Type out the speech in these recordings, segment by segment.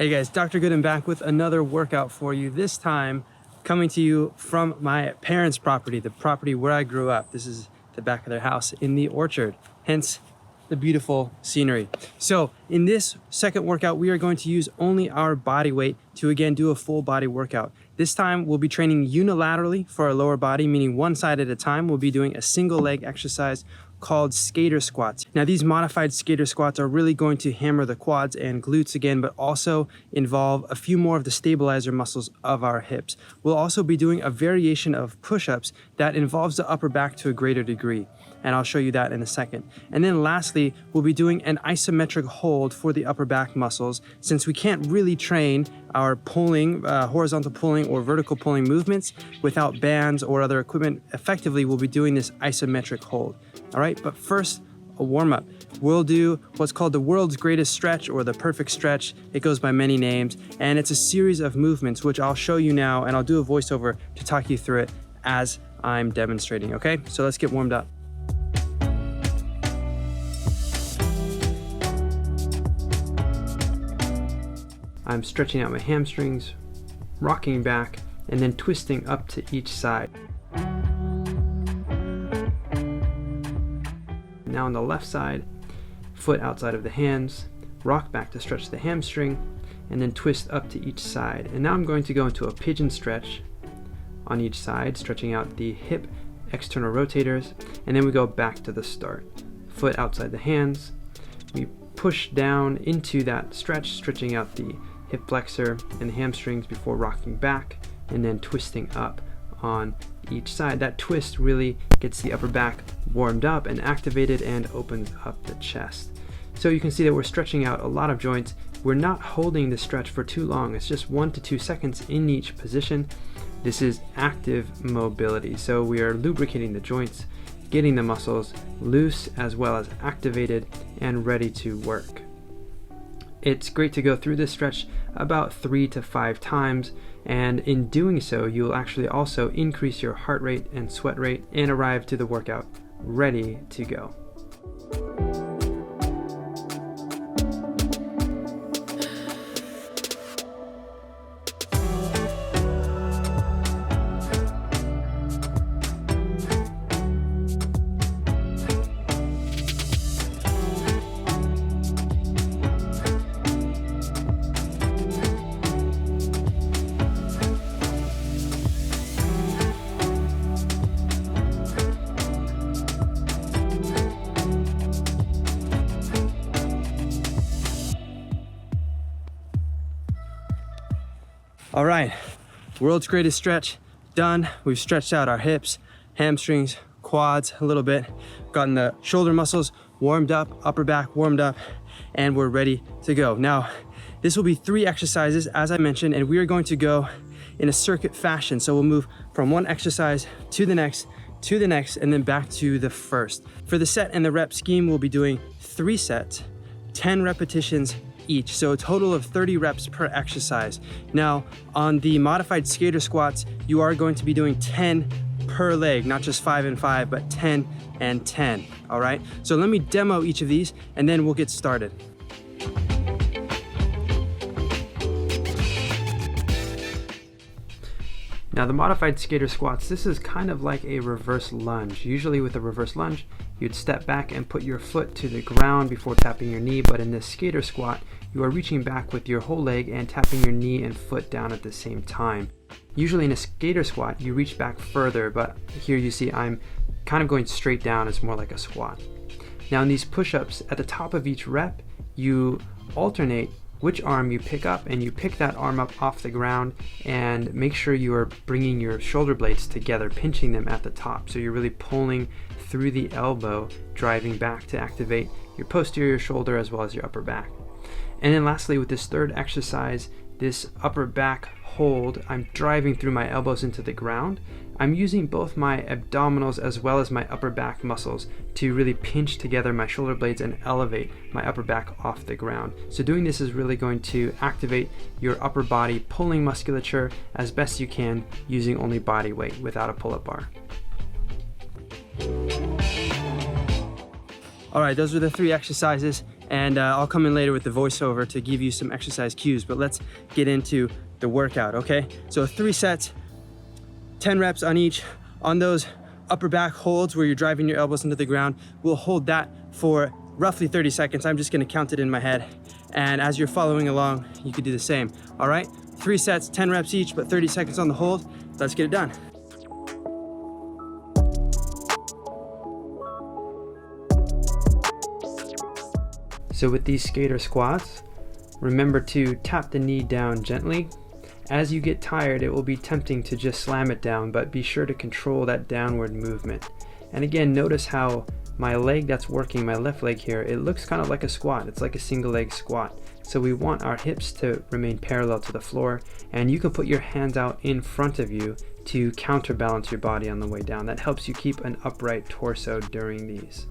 Hey guys, Dr. Goodin back with another workout for you. This time coming to you from my parents' property, the property where I grew up. This is the back of their house in the orchard, hence the beautiful scenery. So in this second workout, we are going to use only our body weight to again do a full body workout. This time we'll be training unilaterally for our lower body, meaning one side at a time. We'll be doing a single leg exercise called skater squats. Now these modified skater squats are really going to hammer the quads and glutes again, but also involve a few more of the stabilizer muscles of our hips. We'll also be doing a variation of push-ups that involves the upper back to a greater degree, and I'll show you that in a second. And then lastly, we'll be doing an isometric hold for the upper back muscles. Since we can't really train our pulling, horizontal pulling or vertical pulling movements without bands or other equipment effectively, we'll be doing this isometric hold. All right, but first, a warm-up. We'll do what's called the world's greatest stretch or the perfect stretch. It goes by many names, and it's a series of movements, which I'll show you now, and I'll do a voiceover to talk you through it as I'm demonstrating, okay? So let's get warmed up. I'm stretching out my hamstrings, rocking back, and then twisting up to each side. Now on the left side, foot outside of the hands, rock back to stretch the hamstring, and then twist up to each side. And now I'm going to go into a pigeon stretch on each side, stretching out the hip external rotators, and then we go back to the start. Foot outside the hands, we push down into that stretch, stretching out the hip flexor and the hamstrings before rocking back, and then twisting up on each side. That twist really gets the upper back warmed up and activated and opens up the chest. So you can see that we're stretching out a lot of joints. We're not holding the stretch for too long. It's just 1 to 2 seconds in each position. This is active mobility. So we are lubricating the joints, getting the muscles loose as well as activated and ready to work. It's great to go through this stretch about 3 to 5 times, and in doing so you'll actually also increase your heart rate and sweat rate and arrive to the workout ready to go. All right, world's greatest stretch done. We've stretched out our hips, hamstrings, quads a little bit, gotten the shoulder muscles warmed up, upper back warmed up, and we're ready to go. Now, this will be 3 exercises, as I mentioned, and we are going to go in a circuit fashion. So we'll move from one exercise to the next, and then back to the first. For the set and the rep scheme, we'll be doing 3 sets, 10 repetitions each, so a total of 30 reps per exercise. Now, on the modified skater squats, you are going to be doing 10 per leg, not just 5 and 5, but 10 and 10, all right? So let me demo each of these, and then we'll get started. Now the modified skater squats, this is kind of like a reverse lunge. Usually with a reverse lunge, you'd step back and put your foot to the ground before tapping your knee, but in this skater squat, you are reaching back with your whole leg and tapping your knee and foot down at the same time. Usually in a skater squat, you reach back further, but here you see I'm kind of going straight down. It's more like a squat. Now in these push-ups, at the top of each rep, you alternate which arm you pick up, and you pick that arm up off the ground and make sure you are bringing your shoulder blades together, pinching them at the top. So you're really pulling through the elbow, driving back to activate your posterior shoulder as well as your upper back. And then lastly, with this third exercise, this upper back hold, I'm driving through my elbows into the ground. I'm using both my abdominals as well as my upper back muscles to really pinch together my shoulder blades and elevate my upper back off the ground. So doing this is really going to activate your upper body pulling musculature as best you can using only body weight without a pull-up bar. All right, those are the 3 exercises, and I'll come in later with the voiceover to give you some exercise cues, but let's get into the workout, okay? So 3 sets, 10 reps on each. On those upper back holds where you're driving your elbows into the ground, we'll hold that for roughly 30 seconds. I'm just gonna count it in my head. And as you're following along, you could do the same, all right? 3 sets, 10 reps each, but 30 seconds on the hold. Let's get it done. So with these skater squats, remember to tap the knee down gently. As you get tired, it will be tempting to just slam it down, but be sure to control that downward movement. And again, notice how my leg that's working, my left leg here, it looks kind of like a squat. It's like a single leg squat. So we want our hips to remain parallel to the floor, and you can put your hands out in front of you to counterbalance your body on the way down. That helps you keep an upright torso during these.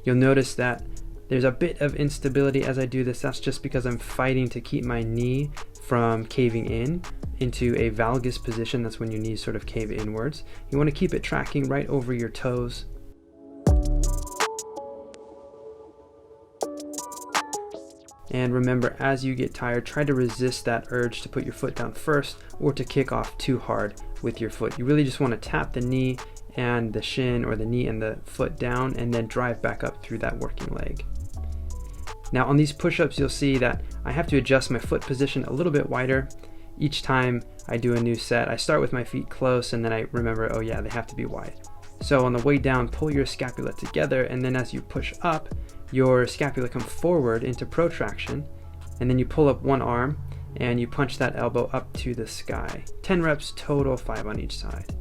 You'll notice that there's a bit of instability as I do this. That's just because I'm fighting to keep my knee from caving in into a valgus position. That's when your knees sort of cave inwards. You want to keep it tracking right over your toes. And remember, as you get tired, try to resist that urge to put your foot down first or to kick off too hard with your foot. You really just want to tap the knee and the shin, or the knee and the foot down, and then drive back up through that working leg. Now on these push-ups, you'll see that I have to adjust my foot position a little bit wider. Each time I do a new set, I start with my feet close, and then I remember, oh yeah, they have to be wide. So on the way down, pull your scapula together, and then as you push up, your scapula comes forward into protraction, and then you pull up one arm and you punch that elbow up to the sky. 10 reps total, 5 on each side.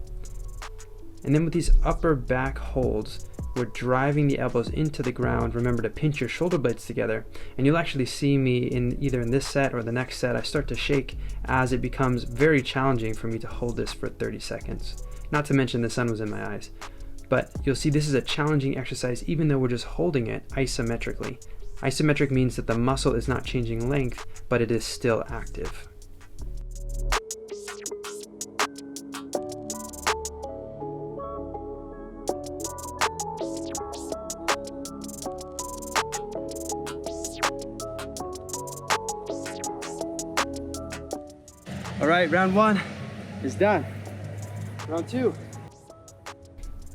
And then with these upper back holds, we're driving the elbows into the ground. Remember to pinch your shoulder blades together, and you'll actually see me in either in this set or the next set, I start to shake as it becomes very challenging for me to hold this for 30 seconds. Not to mention the sun was in my eyes. But you'll see this is a challenging exercise even though we're just holding it isometrically. Isometric means that the muscle is not changing length, but it is still active. All right, round 1 is done. Round 2.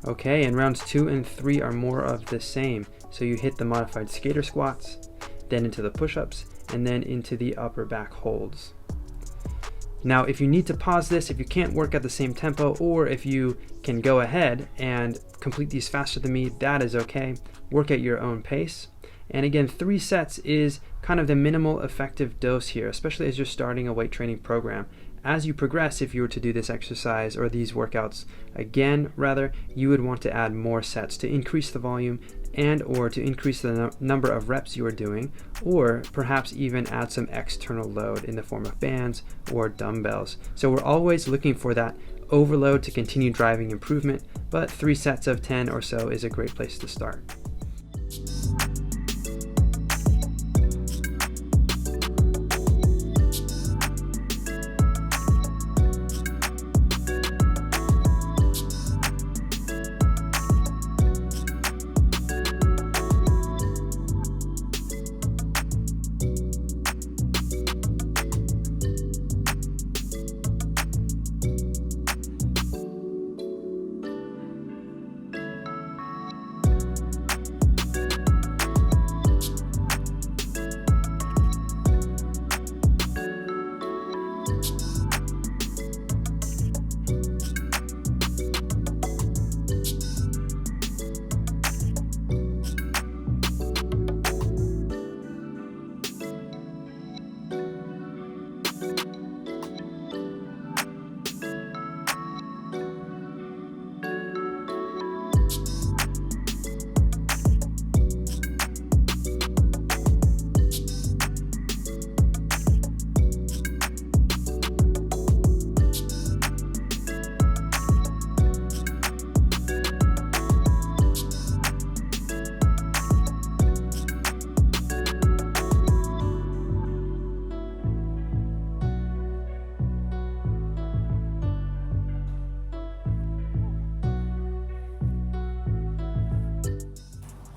Okay, and rounds 2 and 3 are more of the same. So you hit the modified skater squats, then into the push-ups, and then into the upper back holds. Now, if you need to pause this, if you can't work at the same tempo, or if you can go ahead and complete these faster than me, that is okay. Work at your own pace. And again, 3 sets is kind of the minimal effective dose here, especially as you're starting a weight training program. As you progress, if you were to do this exercise or these workouts again, rather, you would want to add more sets to increase the volume and or to increase the number of reps you are doing, or perhaps even add some external load in the form of bands or dumbbells. So we're always looking for that overload to continue driving improvement, but 3 sets of 10 or so is a great place to start.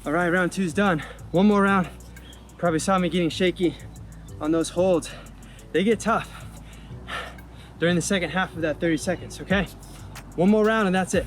All right, round 2's done. One more round Probably saw me getting shaky on those holds. They get tough during the second half of that 30 seconds, okay? One more round and that's it.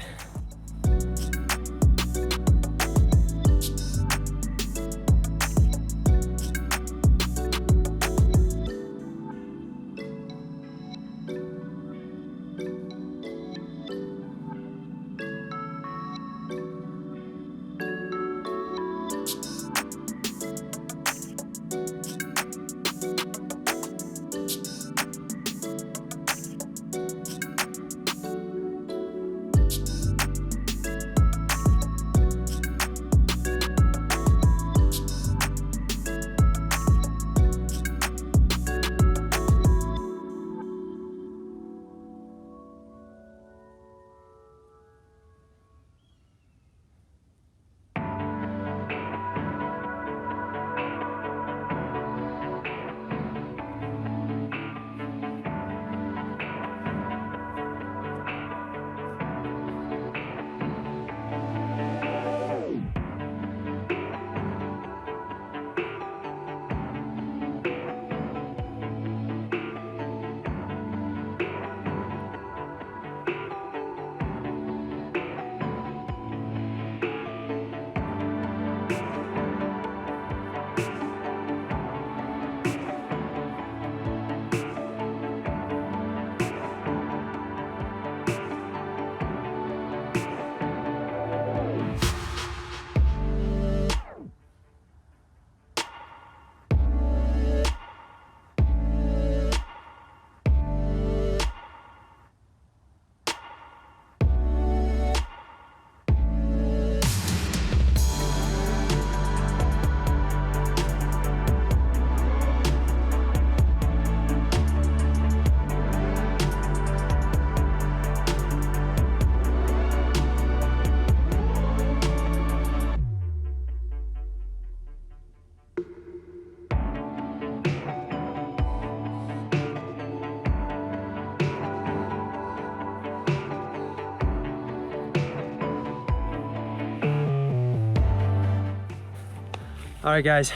All right, guys,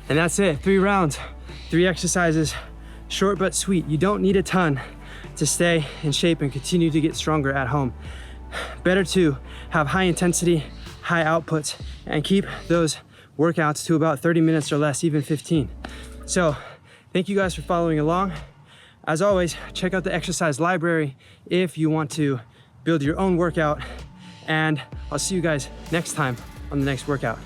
and that's it. 3 rounds, 3 exercises, short but sweet. You don't need a ton to stay in shape and continue to get stronger at home. Better to have high intensity, high outputs, and keep those workouts to about 30 minutes or less, even 15. So thank you guys for following along. As always, check out the exercise library if you want to build your own workout, and I'll see you guys next time on the next workout.